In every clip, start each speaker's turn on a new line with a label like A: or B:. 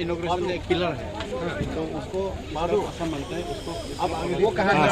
A: Inauguration एक pillar है, तो उसको मारो असम मानते हैं उसको। अब वो कहाँ है?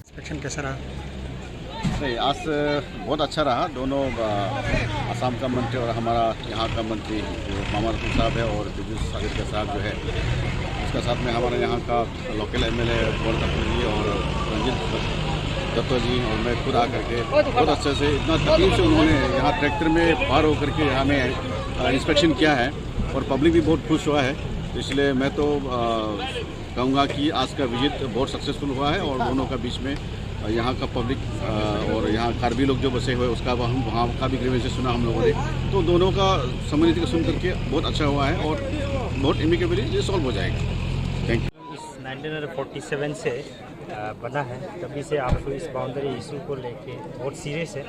B: इंस्पेक्शन कैसा रहा?
C: नहीं, आज बहुत अच्छा रहा। दोनों असम का मंत्री और हमारा यहाँ का मंत्री जो मामा रतन साहब है और बिजू सागर साहब जो है, उसके साथ में हमारे यहाँ का लोकल एमएलए गोवर्धन ठाकुर जी और रंजीत दत्तो जी और मैं खुद आकर के बहुत अच्छे से इतना तकलीफ से उन्होंने यहाँ ट्रैक्टर में पार होकर के हमें इंस्पेक्शन किया है और पब्लिक भी बहुत खुश हुआ है। तो इसलिए मैं तो कहूँगा कि आज का विजिट बहुत सक्सेसफुल हुआ है और दोनों का बीच में यहाँ का पब्लिक और यहाँ कार्बी लोग जो बसे हुए उसका हम वहाँ का भी ग्रीवेंसेस सुना हम लोगों ने, तो दोनों का सम्मिलित सुन करके बहुत अच्छा हुआ है और बहुत इमिकेबली ये सॉल्व हो जाएगा। Thank you.
B: इस 1947 से बना है, तभी से आपको इस बाउंड्री इशू को लेके बहुत सीरियस है।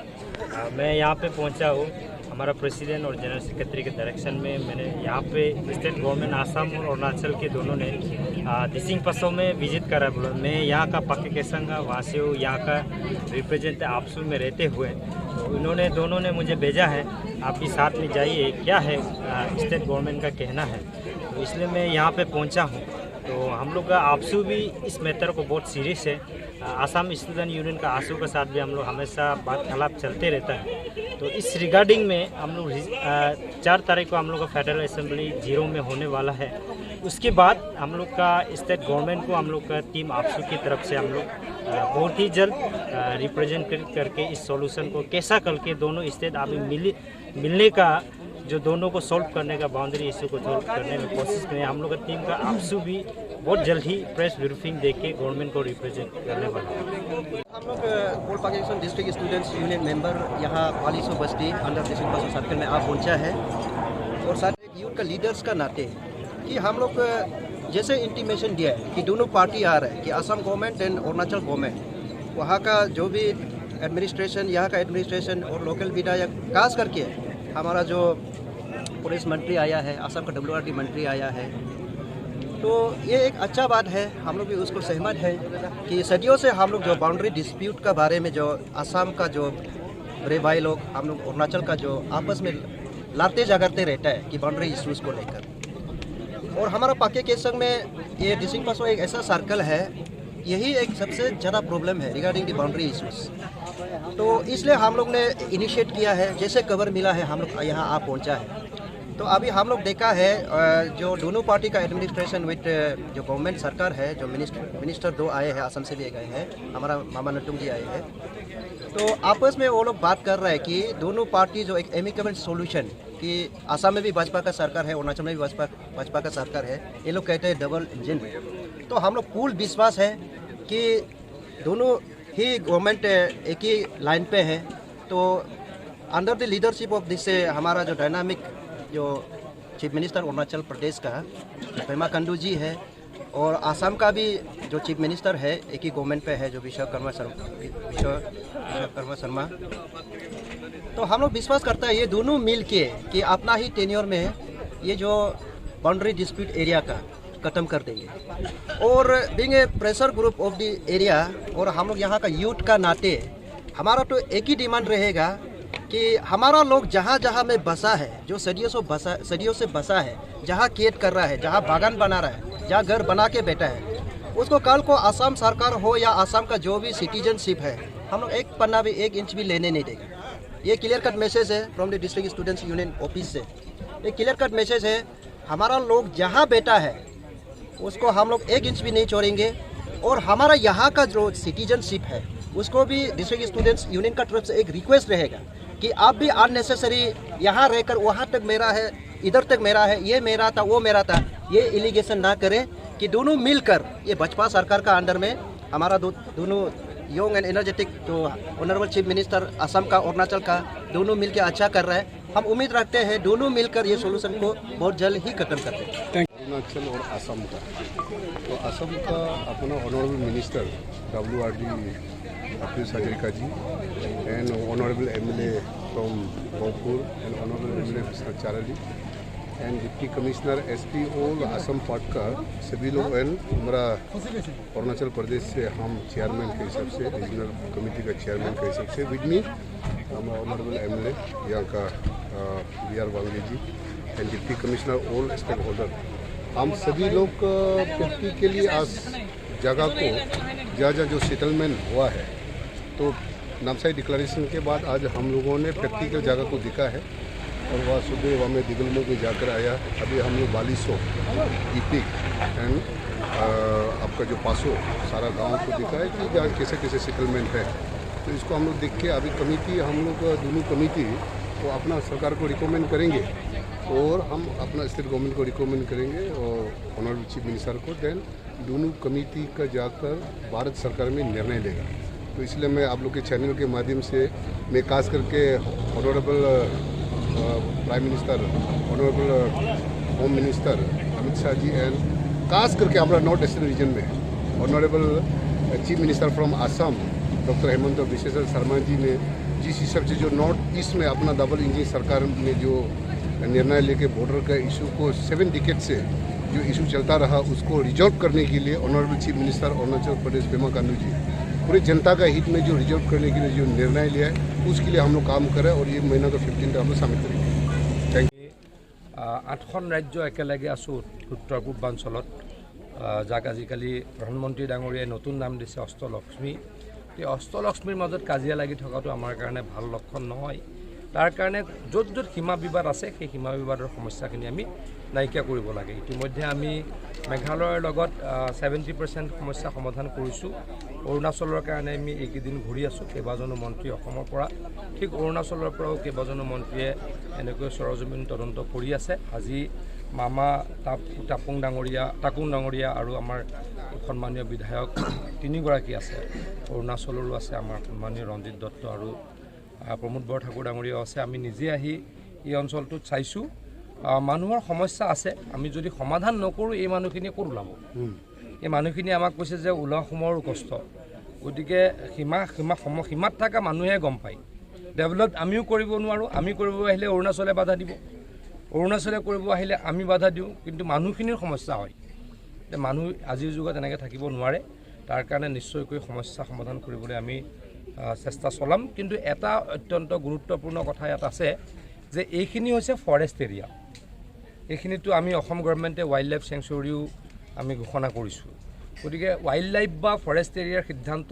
B: मैं यहाँ पे पहुँचा हूँ हमारा प्रेसिडेंट और जनरल सेक्रेटरी के डायरेक्शन में। मैंने यहाँ पे स्टेट गवर्नमेंट आसाम और अरुणाचल के दोनों ने दिसिंग पसों में विजिट करा। बोला मैं यहाँ का पाके केसंगा वहाँ से हूँ, यहाँ का रिप्रेजेंट आपसू में रहते हुए, तो इन्होंने दोनों ने मुझे भेजा है आप भी साथ में जाइए, क्या है स्टेट गवर्नमेंट का कहना है। तो इसलिए मैं यहाँ पे पहुँचा हूँ। तो हम लोग का आपसू भी इस मैटर को बहुत सीरियस है। आसाम स्टूडेंट यूनियन का आसू के साथ भी हम लोग हमेशा बात खिलाफ चलते रहता है। तो इस रिगार्डिंग में हम लोग 4 तारीख को हम लोग का फेडरल असेंबली 0 में होने वाला है। उसके बाद हम लोग का स्टेट गवर्नमेंट को हम लोग का टीम आपसू की तरफ से हम लोग बहुत ही जल्द रिप्रेजेंट करके इस सॉल्यूशन को कैसा करके दोनों स्टेट अभी मिलने का जो दोनों को सॉल्व करने का बाउंड्री इशू को सॉल्व करने में कोशिश करें। हम लोग का टीम का आपसू भी बहुत जल्द ही प्रेस ब्रीफिंग देके गवर्नमेंट को रिप्रेजेंट करने वाला है।
D: हम लोग gold Pakistan district students union member यहाँ वालीसो बस्ती अंडर डिस्ट्रिक्ट बसो सर्कल में आप पहुँचा है और साथ एक यूथ का लीडर्स का नाते कि हम लोग जैसे इंटीमेशन दिया है कि दोनों पार्टी आ रहा है कि Assam government and Arunachal government, वहाँ का जो भी एडमिनिस्ट्रेशन, यहाँ का एडमिनिस्ट्रेशन और लोकल विधायक, खास करके हमारा जो पुलिस मंत्री आया है, असम का WRD मंत्री आया है, तो ये एक अच्छा बात है। हम लोग भी उसको सहमत है कि सदियों से हम लोग जो बाउंड्री डिस्प्यूट का बारे में जो असम का जो बड़े भाई लोग हम लोग अरुणाचल का जो आपस में लाते झगड़ते रहता है कि बाउंड्री इशूज़ को लेकर, और हमारा पाके केसंग में ये डिस्ट्रिक्ट पसो एक ऐसा सर्कल है, यही एक सबसे ज़्यादा प्रॉब्लम है रिगार्डिंग दी बाउंड्री इशूज़। तो इसलिए हम लोग ने इनिशिएट किया है, जैसे कवर मिला है हम लोग यहाँ आ पहुँचा है। तो अभी हम लोग देखा है जो दोनों पार्टी का एडमिनिस्ट्रेशन विद जो गवर्नमेंट सरकार है, जो मिनिस्टर 2 आए हैं, असम से भी गए हैं, हमारा मामा नटुंग जी आए हैं, तो आपस में वो लोग बात कर रहे हैं कि दोनों पार्टी जो एक एमिकेबल सॉल्यूशन, कि असम में भी भाजपा का सरकार है, अरुणाचल में भी भाजपा का सरकार है, ये लोग कहते हैं डबल इंजन। तो हम लोग पूर्ण विश्वास है कि दोनों ही गवर्नमेंट एक ही लाइन पे है। तो under the leadership of this हमारा जो डायनामिक जो चीफ मिनिस्टर अरुणाचल प्रदेश का पेमा खांडू जी है, और आसाम का भी जो चीफ मिनिस्टर है एक ही गवर्नमेंट पे है, जो विश्वकर्मा शर्मा। तो हम लोग विश्वास करते हैं ये दोनों मिल के कि अपना ही टेन्योर में ये जो बाउंड्री डिस्प्यूट एरिया का खत्म कर देंगे। और being a pressure group of the area और हम लोग यहाँ का यूथ का नाते हमारा तो एक ही डिमांड रहेगा कि हमारा लोग जहाँ जहाँ में बसा है, जो सदियों से बसा है, जहाँ खेत कर रहा है, जहाँ बागान बना रहा है, जहाँ घर बना के बैठा है, उसको कल को असम सरकार हो या असम का जो भी सिटीजनशिप है, हम लोग एक पन्ना भी 1 इंच भी लेने नहीं देंगे। ये क्लियर कट मैसेज है from the district students union office से। एक क्लियर कट मैसेज है, हमारा लोग जहाँ बैठा है उसको हम लोग 1 इंच भी नहीं छोड़ेंगे। और हमारा यहाँ का जो सिटीजनशिप है उसको भी डिस्ट्रिक्ट स्टूडेंट्स यूनियन का तरफ से एक रिक्वेस्ट रहेगा कि आप भी अननेसेसरी यहाँ रहकर वहाँ तक मेरा है, इधर तक मेरा है, ये मेरा था, वो मेरा था, ये एलिगेशन ना करें। कि दोनों मिलकर ये भाजपा सरकार का अंडर में हमारा दोनों यंग एंड एनर्जेटिक जो ऑनरेबल चीफ मिनिस्टर असम का, अरुणाचल का, दोनों मिलकर अच्छा कर रहे हैं। हम उम्मीद रखते हैं दोनों मिलकर ये सोल्यूशन को बहुत जल्द ही खत्म करते हैं।
A: अरुणाचल और असम का, तो असम का अपना honourable minister WRD Abdul Hazarika ji and honorable MLA from Bhopur and honorable MLA Mr. Charali and deputy commissioner SP all Assam part का सभी लोग एंड हमारा अरुणाचल प्रदेश से हम चेयरमैन के हिसाब से, रीजनल कमेटी का चेयरमैन के हिसाब से विद मी हमारा ऑनरेबल MLA यहाँ का VR Wange ji and deputy commissioner all stakeholder, हम सभी लोग प्रैक्टिकली आज जगह को जहाँ जो सेटलमेंट हुआ है, तो नामसाई डिक्लेरेशन के बाद आज हम लोगों ने प्रैक्टिकल जगह को दिखा है और वहाँ सुबह वहाँ में दिगलमो में जाकर आया। अभी हम लोग 4200 ईपिक एंड आपका जो पासो सारा गांव को दिखा है कि जहाँ कैसे कैसे सेटलमेंट है। तो इसको हम लोग देख के अभी कमेटी, हम लोग दोनों कमेटी को अपना सरकार को रिकमेंड करेंगे और हम अपना स्टेट गवर्नमेंट को रिकमेंड करेंगे और ऑनरेबल चीफ मिनिस्टर को, देन दोनों कमेटी का जाकर भारत सरकार में निर्णय लेगा। तो इसलिए मैं आप लोग के चैनल के माध्यम से मैं खास करके honourable prime minister, honourable home minister Amit Shah ji and खास करके हमारा नॉर्थ ईस्टर्न रीजन में honourable chief minister from Assam doctor Hemant Biswa Sharma ji ने जिस हिसाब से जो नॉर्थ ईस्ट में अपना डबल इंजन सरकार में जो निर्णय लेके बॉर्डर का इशू को 7 डिकेड से जो इशू चलता रहा उसको रिजॉल्व करने के लिए honourable chief minister Arunachal Pradesh Pema Khandu जी पूरे जनता का हित में जो रिजॉल्व करने के लिए जो निर्णय लिया है उसके लिए हम लोग काम करें और ये महीना का 15 हम लोग सबमिट करेंगे। Thank you.
E: 8খন ৰাজ্য একেলগে আছোঁ উত্তৰ পূৰ্বাঞ্চলত, যাক আজিকালি প্ৰধানমন্ত্ৰী ডাঙৰীয়াই নতুন নাম দিছে অষ্টলক্ষ্মী। এই অষ্টলক্ষ্মীৰ মাজত কাজিয়া লাগি থকাটো আমাৰ কাৰণে ভাল লক্ষণ নহয়। তাৰ কাৰণে য'ত য'ত সীমা বিবাদ আছে সেই সীমা বিবাদৰ সমস্যাখিনি আমি নাইকিয়া কৰিব লাগে। ইতিমধ্যে আমি মেঘালয়ৰ লগত 70% সমস্যা সমাধান কৰিছোঁ। অৰুণাচলৰ কাৰণে আমি এইকেইদিন ঘূৰি আছোঁ, কেইবাজনো মন্ত্ৰী অসমৰ পৰা, ঠিক অৰুণাচলৰ পৰাও কেইবাজনো মন্ত্ৰীয়ে এনেকৈ সৰজমিন তদন্ত কৰি আছে। আজি মামা টাকুং ডাঙৰীয়া আৰু আমাৰ সন্মানীয় বিধায়ক 3গৰাকী আছে, অৰুণাচলৰো আছে, আমাৰ সন্মানীয় ৰঞ্জিত দত্ত আৰু প্ৰমোদ বৰঠাকুৰ ডাঙৰীয়াও আছে। আমি নিজে আহি এই অঞ্চলটোত চাইছোঁ মানুহৰ সমস্যা আছে, আমি যদি সমাধান নকৰোঁ এই মানুহখিনিয়ে ক'ত ওলাব? এই মানুহখিনিয়ে আমাক কৈছে যে ওলোৱা সময়ৰো কষ্ট, গতিকে সীমাত থকা মানুহে গম পায়। ডেভেলপ আমিও কৰিব নোৱাৰোঁ, আমি কৰিব আহিলে অৰুণাচলে বাধা দিব, অৰুণাচলে কৰিব আহিলে আমি বাধা দিওঁ, কিন্তু মানুহখিনিৰ সমস্যা হয়। মানুহ আজিৰ যুগত এনেকৈ থাকিব নোৱাৰে, তাৰ কাৰণে নিশ্চয়কৈ সমস্যা সমাধান কৰিবলৈ আমি চেষ্টা চলাম। কিন্তু এটা অত্যন্ত গুৰুত্বপূৰ্ণ কথা ইয়াত আছে যে এইখিনি হৈছে ফৰেষ্ট এৰিয়া, এইখিনিতো আমি অসম গভৰ্ণমেণ্টে ৱাইল্ড লাইফ চেংচুৰীও আমি ঘোষণা কৰিছোঁ। গতিকে ৱাইল্ড লাইফ বা ফৰেষ্ট এৰিয়াৰ সিদ্ধান্ত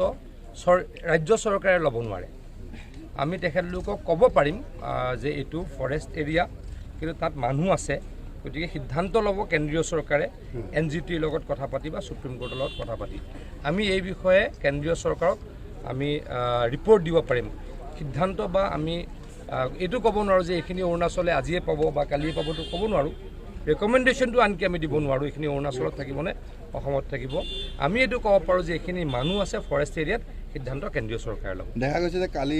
E: ৰাজ্য চৰকাৰে ল'ব নোৱাৰে। আমি তেখেতলোকক ক'ব পাৰিম যে এইটো ফৰেষ্ট এৰিয়া, কিন্তু তাত মানুহ আছে, গতিকে সিদ্ধান্ত ল'ব কেন্দ্ৰীয় চৰকাৰে NGTৰ লগত কথা পাতি বা সুপ্ৰিম কোৰ্টৰ লগত কথা পাতি। আমি এই বিষয়ে কেন্দ্ৰীয় চৰকাৰক আমি ৰিপৰ্ট দিব পাৰিম। সিদ্ধান্ত বা আমি এইটো ক'ব নোৱাৰোঁ যে এইখিনি অৰুণাচলে আজিয়ে পাব বা কালিয়ে পাবতো ক'ব নোৱাৰোঁ। ৰেকমেণ্ডেশ্যনটো আনকি আমি দিব নোৱাৰোঁ এইখিনি অৰুণাচলত থাকিব নে অসমত থাকিব। আমি এইটো ক'ব পাৰোঁ যে এইখিনি মানুহ আছে ফৰেষ্ট এৰিয়াত, সিদ্ধান্ত কেন্দ্ৰীয় চৰকাৰে ল'ব।
F: দেখা গৈছে যে কালি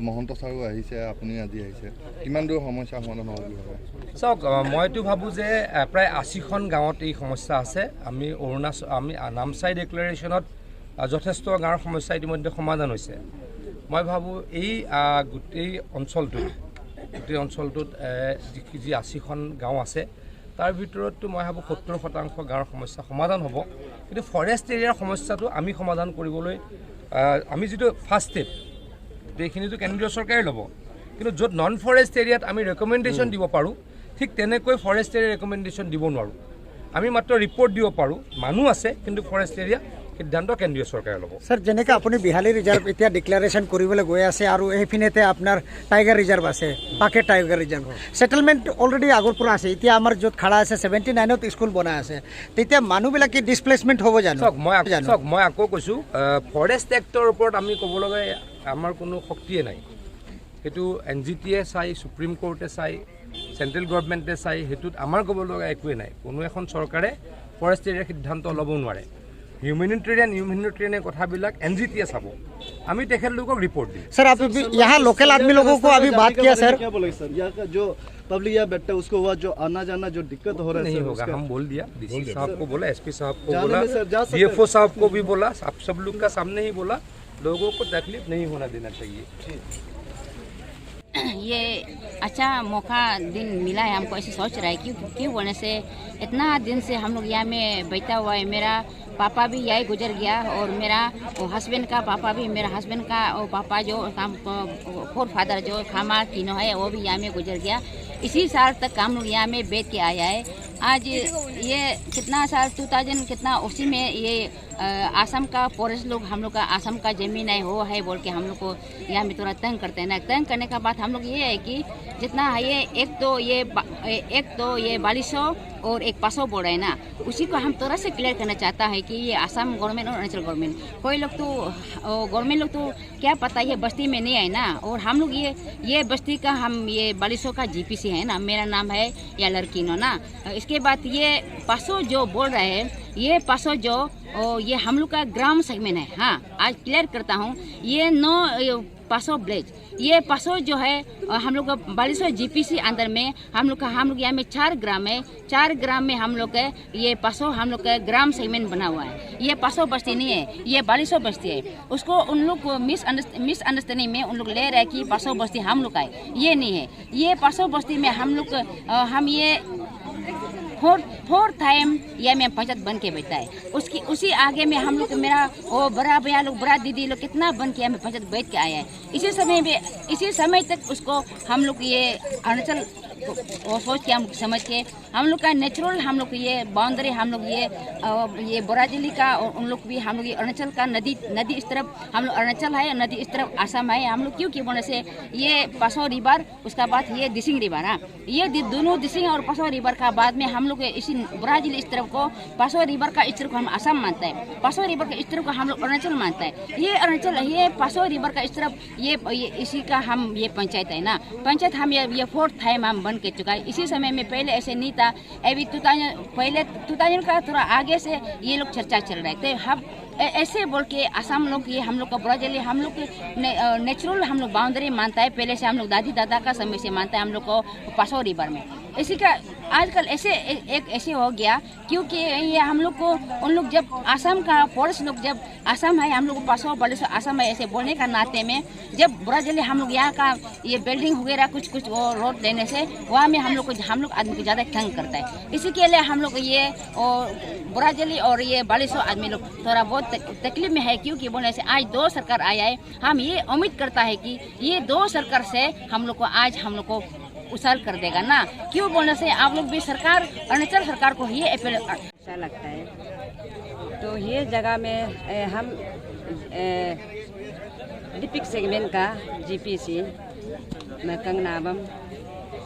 F: মহন্ত ছাৰো আহিছে, আপুনি আজি আহিছে, কিমান দূৰ সমস্যা সমাধান হ'ব বুলি ভাবে?
E: চাওক, মইতো ভাবোঁ যে প্ৰায় 80খন গাঁৱত এই সমস্যা আছে। আমি নামচাই ডিক্লেৰেশ্যনত যথেষ্ট গাঁৱৰ সমস্যা ইতিমধ্যে সমাধান হৈছে। মই ভাবোঁ এই গোটেই অঞ্চলটোত যি 80খন গাঁও আছে তাৰ ভিতৰততো মই ভাবোঁ 70% গাঁৱৰ সমস্যা সমাধান হ'ব। কিন্তু ফৰেষ্ট এৰিয়াৰ সমস্যাটো আমি সমাধান কৰিবলৈ আমি যিটো ফাৰ্ষ্ট ষ্টেপ এইখিনিতো কেন্দ্ৰীয় চৰকাৰে ল'ব, কিন্তু য'ত নন ফৰেষ্ট এৰিয়াত আমি ৰেকমেণ্ডেশ্যন দিব পাৰোঁ, ঠিক তেনেকৈ ফৰেষ্ট এৰিয়া ৰেকমেণ্ডেশ্যন দিব নোৱাৰোঁ। আমি মাত্ৰ ৰিপৰ্ট দিব পাৰোঁ, মানুহ আছে কিন্তু ফৰেষ্ট এৰিয়া, সিদ্ধান্ত কেন্দ্ৰীয় চৰকাৰে ল'ব।
G: স্যাৰ, যেনেকৈ আপুনি বিহালী ৰিজাৰ্ভ এতিয়া ডিক্লেৰেশ্যন কৰিবলৈ গৈ আছে আৰু এইপিনেতে আপোনাৰ টাইগাৰ ৰিজাৰ্ভ আছে, পাকে টাইগাৰ ৰিজাৰ্ভ ছেটেলমেণ্ট অলৰেডি আগৰ পৰা আছে। এতিয়া আমাৰ য'ত খাৰা আছে 79ত স্কুল বনাই আছে, তেতিয়া মানুহবিলাকে ডিছপ্লেচমেণ্ট হ'ব জানো?
E: মই আকৌ কৈছোঁ, ফৰেষ্ট এক্টৰ ওপৰত আমি ক'ব লগা আমাৰ কোনো শক্তিয়ে নাই। সেইটো NGTয়ে চাই, সুপ্ৰিম কোৰ্টে চাই, চেণ্ট্ৰেল গভৰ্ণমেণ্টে চাই, সেইটোত আমাৰ ক'ব লগা একোৱেই নাই। কোনো এখন চৰকাৰে ফৰেষ্ট এৰিয়াৰ সিদ্ধান্ত ল'ব নোৱাৰে। হিউমেনিটেৰিয়ান কথাবিলাক NGT চাব, আমি তেখেতলোকক ৰিপৰ্ট দিম।
G: सर आप यहाँ लोकल आदमी लोगों को अभी बात किया सर?
H: क्या बोले सर, यहाँ का जो पब्लिक यहाँ बैठता है उसको हुआ जो आना जाना जो दिक्कत हो रहा है
E: नहीं
H: सर,
E: होगा,
H: उसका-
E: हम बोल दिया, DC साहब को बोला, SP साहब को
H: जाने
E: बोला,
H: में सर जा सकते हैं।
E: DFO साहब को भी बोला, आप सब लोग का सामने ही बोला, लोगों को तकलीफ नहीं होना देना चाहिए।
I: ये अच्छा मौका दिन मिला है हमको, ऐसे सोच रहा है क्यों बोलने से इतना दिन से हम लोग यहाँ में बैठा हुआ है। मेरा पापा भी यही गुजर गया और मेरा हस्बैंड का पापा भी, मेरा हस्बैंड का पापा जो फोर फादर जो खामा तीनों है वो भी यहाँ में गुजर गया। इसी साल तक हम लोग यहाँ में बैठ के आया है। आज ये कितना साल 2000 कितना उसी में ये आसाम का फॉरेस्ट लोग हम लोग का आसाम का ज़मीन है वो है बोल के हम लोग को यहाँ में थोड़ा तंग करते हैं ना। तंग करने का बात हम लोग ये है कि जितना है ये एक तो ये 4200 और एक 500 बोल रहे हैं ना, उसी को हम थोड़ा से क्लियर करना चाहता है कि ये आसाम गवर्नमेंट और अरुणाचल गवर्नमेंट, कोई लोग तो गवर्नमेंट लोग तो क्या पता ये बस्ती में नहीं है ना। और हम लोग ये बस्ती का हम ये 4200 का GPC है ना, मेरा नाम है या लड़कीनो ना। इसके बाद ये 500 जो बोल रहे हैं, ये 500 जो ये हम लोग का ग्राम सेगमेंट है। हाँ, आज क्लियर करता हूँ, ये 500 ब्लेज, ये 500 जो है हम लोग का 4200 GPC अंदर में हम लोग यहाँ में 4 ग्राम है। 4 ग्राम में हम लोग का ये 500 हम लोग का ग्राम सेगमेंट बना हुआ है। ये 500 बस्ती नहीं है, ये 4200 बस्ती है। उसको उन लोग को मिसअंडरस्टैंडिंग में उन लोग ले रहे हैं कि 500 बस्ती हम लोग का है, ये नहीं है। ये 500 बस्ती में हम लोग हम ये फोर्थ टाइम ये में पंचायत बन के बैठा है। उसी आगे में हम लोग मेरा वो बड़ा भैया लोग बड़ा दीदी लोग कितना बन के हमें पंचायत बैठ के आया है। इसी समय तक उसको हम लोग ये अरुणाचल वो सोच के हम समझ के हम लोग का नेचुरल हम लोग ये बाउंड्री हम लोग ये बोराजिली का और उन लोग भी हम लोग ये अरुणाचल का नदी इस तरफ हम लोग अरुणाचल है, नदी इस तरफ आसाम है। हम लोग क्यों बोलने से ये 500 रिवर, उसका बाद ये दिसिंग रिवर, हाँ, ये दोनों दिसिंग और 500 रिवर का बाद में हम लोग इसी बोराजिली इस तरफ को 500 रिवर का इस तरफ को हम आसाम मानता है, 500 रिवर का इस तरफ को हम लोग अरुणाचल मानता है। ये अरुणाचल ये 500 रिवर का इस तरफ ये इसी का हम ये पंचायत है ना। पंचायत हम ये फोर्थ टाइम हम बन के चुका है। इसी समय में पहले ऐसे नहीं था, अभी 2000 का थोड़ा आगे से ये लोग चर्चा चल रहे थे। हम ऐसे बोल के आसाम लोग ये हम लोग का बोराजिली हम लोग के नेचुरल हम लोग बाउंड्री मानता है, पहले से हम लोग दादी दादा का समय से मानता है हम लोग को 500 रिवर में। इसी का आजकल ऐसे हो गया क्योंकि ये हम लोग को उन लोग जब आसाम का फॉरेस्ट लोग जब आसाम है हम लोग को 500 4200 आसाम है ऐसे बोलने का नाते में जब बोराजिली हम लोग यहाँ का ये बिल्डिंग वगैरह कुछ वो रोड देने से वहाँ में हम लोग आदमी को ज़्यादा तंग करता है। इसी के लिए हम लोग ये बोराजिली और ये 4200 आदमी लोग थोड़ा बहुत तकलीफ में है क्योंकि बोलने से आज 2 सरकार आया है। हम ये उम्मीद करता है कि ये 2 सरकार से हम लोग को आज हम लोग को उछाल कर देगा ना। क्यों बोलने से आप लोग भी सरकार अरुणाचल सरकार को ये अपील
J: अच्छा लगता है। तो ये जगह में हम डिपिक सेगमेंट का GPC मैं कंगनाबम,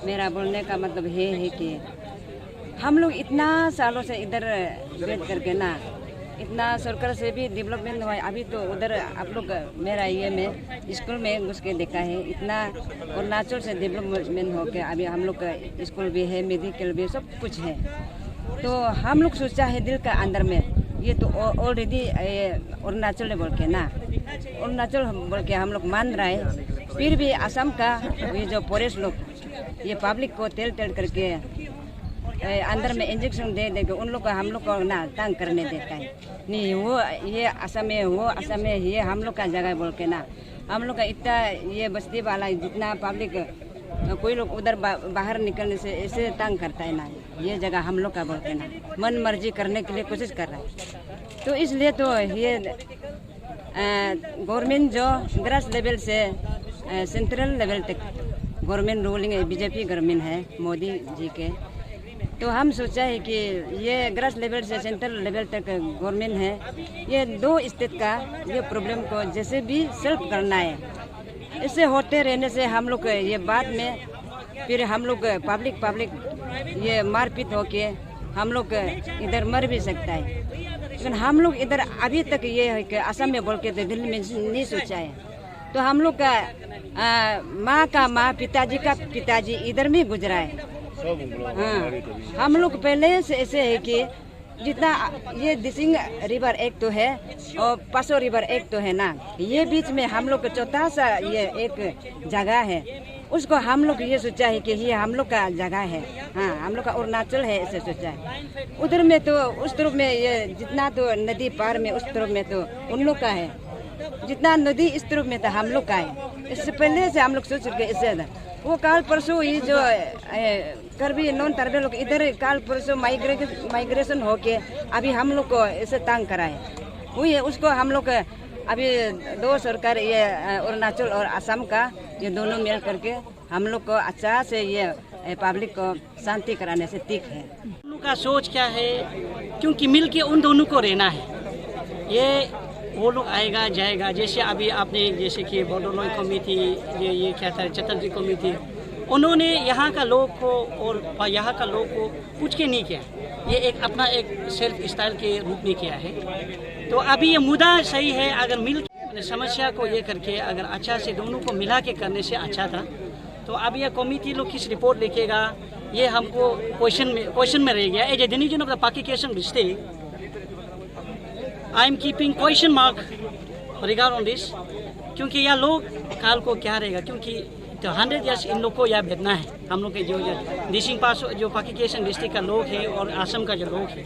J: मेरा बोलने का मतलब ये है कि हम लोग इतना सालों से इधर बैठ करके ना इतना सरकार से भी डेवलपमेंट हुआ है। अभी तो उधर आप लोग मेरा ये में स्कूल में घुस के देखा है, इतना अरुणाचल से डेवलपमेंट हो के अभी हम लोग का स्कूल भी है, मेडिकल भी सब कुछ है। तो हम लोग सोचा है दिल का अंदर में ये तो ऑलरेडी अरुणाचल बोल के ना अरुणाचल बोल के हम लोग मान रहा है। फिर भी आसाम का ये जो फॉरेस्ट लोग ये पब्लिक को तेल करके अंदर में इंजेक्शन दे के उन लोग को हम लोग को ना तंग करने देता है। नहीं वो ये असम में वो असम में ये हम लोग का जगह बोल के ना हम लोग का इतना ये बस्ती वाला जितना पब्लिक कोई लोग उधर बाहर निकलने से ऐसे तंग करता है ना, ये जगह हम लोग का बोल के ना मन मर्जी करने के लिए कोशिश कर रहा है। तो इसलिए तो ये गवर्नमेंट जो ग्रास लेवल से सेंट्रल लेवल तक गवर्नमेंट रूलिंग BJP गवर्नमेंट है मोदी जी के, तो हम सोचा है कि ये ग्रास लेवल से सेंट्रल लेवल तक गवर्नमेंट है, ये 2 स्टेट का ये प्रॉब्लम को जैसे भी सॉल्व करना है। इससे होते रहने से हम लोग ये बाद में फिर हम लोग पब्लिक ये मारपीट होके हम लोग इधर मर भी सकता है। लेकिन हम लोग इधर अभी तक ये है कि असम में बोल के तो दिल्ली में नहीं सोचा है। तो हम लोग का माँ का माँ पिताजी का पिताजी इधर में गुजरा है। हाँ, हम लोग पहले से ऐसे है कि जितना ये दिसिंग रिवर एक तो है और पासो रिवर एक तो है ना, ये बीच में हम लोग का छोटा सा ये एक जगह है, उसको हम लोग ये सोचा है कि ये हम लोग का जगह है, हाँ हम लोग का अरुणाचल है ऐसे सोचा है। उधर में तो उस तरफ में ये जितना तो नदी पार में उस तरफ में तो उन लोग का है, जितना नदी इस तरफ में तो हम लोग का है। इससे पहले से हम लोग सोच के इससे वो काल परसों ये जो करबी नॉन ट्राइबल लोग इधर काल परसों माइग्रेशन होके अभी हम लोग को इसे तंग कराए हुई है, उसको हम लोग अभी दो सरकार ये अरुणाचल और असम का ये दोनों मिल करके हम लोग को अच्छा से ये पब्लिक को शांति कराने से ठीक है।
K: उन लोग का सोच क्या है, क्योंकि मिल के उन दोनों को रहना है, ये वो लोग आएगा जाएगा। जैसे अभी आपने जैसे कि बोडोलॉय कमेटी ये क्या था चतुर्थी कमेटी, उन्होंने यहाँ का लोग को और यहाँ का लोग को पूछ के नहीं किया, ये एक अपना एक सेल्फ स्टाइल के रूप में किया है। तो अभी ये मुद्दा सही है, अगर मिल के समस्या को ये करके अगर अच्छा से दोनों को मिला के करने से अच्छा था। तो अब ये कमेटी लोग किस रिपोर्ट लिखेगा ये हमको क्वेश्चन में रह गया। As a division of the Pakistan district I am keeping question mark regard on this, क्योंकि यह लोग काल को क्या रहेगा, क्योंकि तो 100 ईयर्स इन लोग को यह भेजना है। हम लोग के जो दिसिंग पास जो पाकिस्तान डिस्ट्रिक्ट का लोग है और असम का जो लोग है